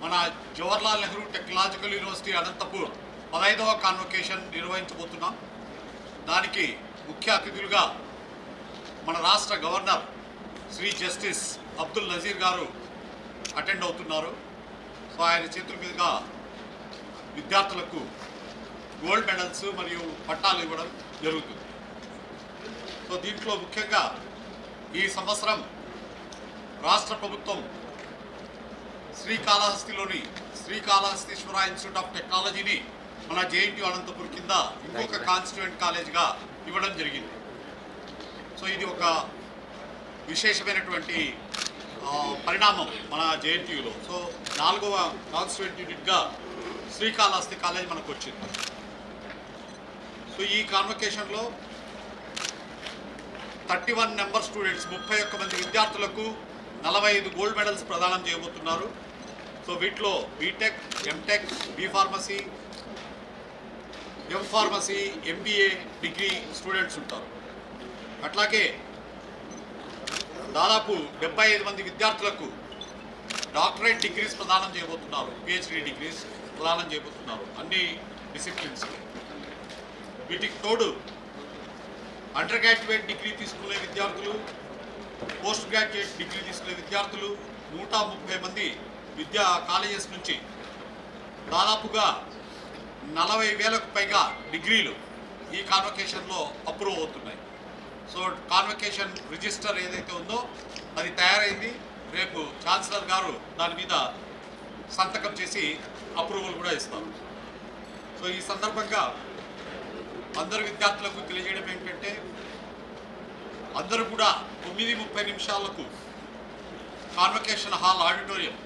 మన Jawaharlal Nehru technological university Anantapur 15వ convocation నిర్వహించబోతున్నాం. దానికి ముఖ్య అతిథులుగా మన రాష్ట్ర గవర్నర్ శ్రీ జస్టిస్ అబ్దుల్ నజీర్ గారు అటెండ్ అవుతున్నారు. సో ఆయన చేతుల మీదుగా విద్యార్థులకు గోల్డ్ మెడల్స్ మరియు పట్టాలు ఇవ్వడం జరుగుతుంది. సో దీంట్లో ముఖ్యంగా ఈ సంవత్సరం రాష్ట్ర ప్రభుత్వం శ్రీకాళహస్తిలోని శ్రీకాళహస్తీశ్వర ఇన్స్టిట్యూట్ ఆఫ్ టెక్నాలజీని మన జేఎన్టీయూ అనంతపూర్ కింద ఇంకొక కాన్స్టిట్యూయెంట్ కాలేజ్గా ఇవ్వడం జరిగింది. సో ఇది ఒక విశేషమైనటువంటి పరిణామం మన జేఎన్టీయూలో. సో 4వ కాన్స్టిట్యూయెంట్ యూనిట్గా శ్రీకాళహస్తి కాలేజ్ మనకు వచ్చింది. సో ఈ కాన్వకేషన్లో 31 నెంబర్ స్టూడెంట్స్ 31 మంది విద్యార్థులకు 45 గోల్డ్ మెడల్స్ ప్రదానం చేయబోతున్నారు. సో వీటిలో BTech, MTech, B pharmacy, M pharmacy, MBA, degree students ఉంటారు. అట్లాగే దాదాపు 75 మంది విద్యార్థులకు డాక్టరేట్ డిగ్రీస్ ప్రదానం చేయబోతున్నారు, పిహెచ్డి డిగ్రీస్ ప్రదానం చేయబోతున్నారు అన్ని డిసిప్లిన్స్లో. వీటికి తోడు అండర్ గ్రాడ్యుయేట్ డిగ్రీ తీసుకునే విద్యార్థులు, పోస్ట్ గ్రాడ్యుయేట్ డిగ్రీ తీసుకునే విద్యార్థులు 130 మంది విద్యా కాలేజెస్ నుంచి దాదాపుగా 40,000కు పైగా డిగ్రీలు ఈ కాన్వకేషన్లో అప్రూవ్ అవుతున్నాయి. సో కాన్వకేషన్ రిజిస్టర్ ఏదైతే ఉందో అది తయారైంది. రేపు ఛాన్సలర్ గారు దాని మీద సంతకం చేసి అప్రూవల్ కూడా ఇస్తారు. సో ఈ సందర్భంగా అందరు విద్యార్థులకు తెలియజేయడం ఏంటంటే అందరూ కూడా 9:30 నిమిషాలకు కాన్వకేషన్ హాల్ ఆడిటోరియం,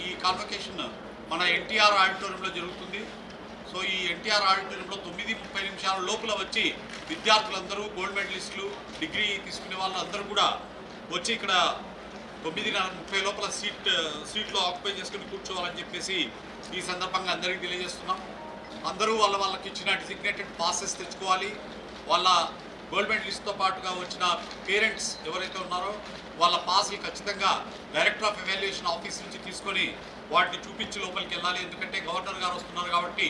ఈ కాన్వకేషన్ మన ఎన్టీఆర్ ఆడిటోరియంలో జరుగుతుంది. సో ఈ ఎన్టీఆర్ ఆడిటోరియంలో 9:30 నిమిషాల లోపల వచ్చి విద్యార్థులందరూ, గోల్డ్ మెడలిస్టులు, డిగ్రీ తీసుకునే వాళ్ళు అందరూ కూడా వచ్చి ఇక్కడ 9:30 లోపల సీట్లో ఆక్యుపై చేసుకుని కూర్చోవాలని చెప్పేసి ఈ సందర్భంగా అందరికీ తెలియజేస్తున్నాం. అందరూ వాళ్ళకి ఇచ్చిన డిజిగ్నేటెడ్ పాసెస్ తెచ్చుకోవాలి. వాళ్ళ గోల్డ్ మెడలిస్ట్తో పాటుగా వచ్చిన పేరెంట్స్ ఎవరైతే ఉన్నారో వాళ్ళ పాసులు ఖచ్చితంగా డైరెక్టర్ ఆఫ్ ఎవాల్యుయేషన్ ఆఫీస్ నుంచి తీసుకొని వాటిని చూపించి లోపలికి వెళ్ళాలి. ఎందుకంటే గవర్నర్ గారు వస్తున్నారు కాబట్టి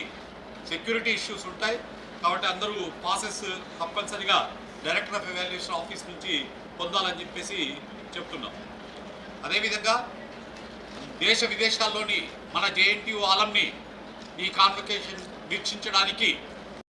సెక్యూరిటీ ఇష్యూస్ ఉంటాయి. కాబట్టి అందరూ పాసెస్ తప్పనిసరిగా డైరెక్టర్ ఆఫ్ ఎవాల్యుయేషన్ ఆఫీస్ నుంచి పొందాలని చెప్పేసి చెప్తున్నాం. అదేవిధంగా దేశ విదేశాల్లోని మన జేఎన్టీయూ ఆలంని ఈ కాన్వకేషన్ వీక్షించడానికి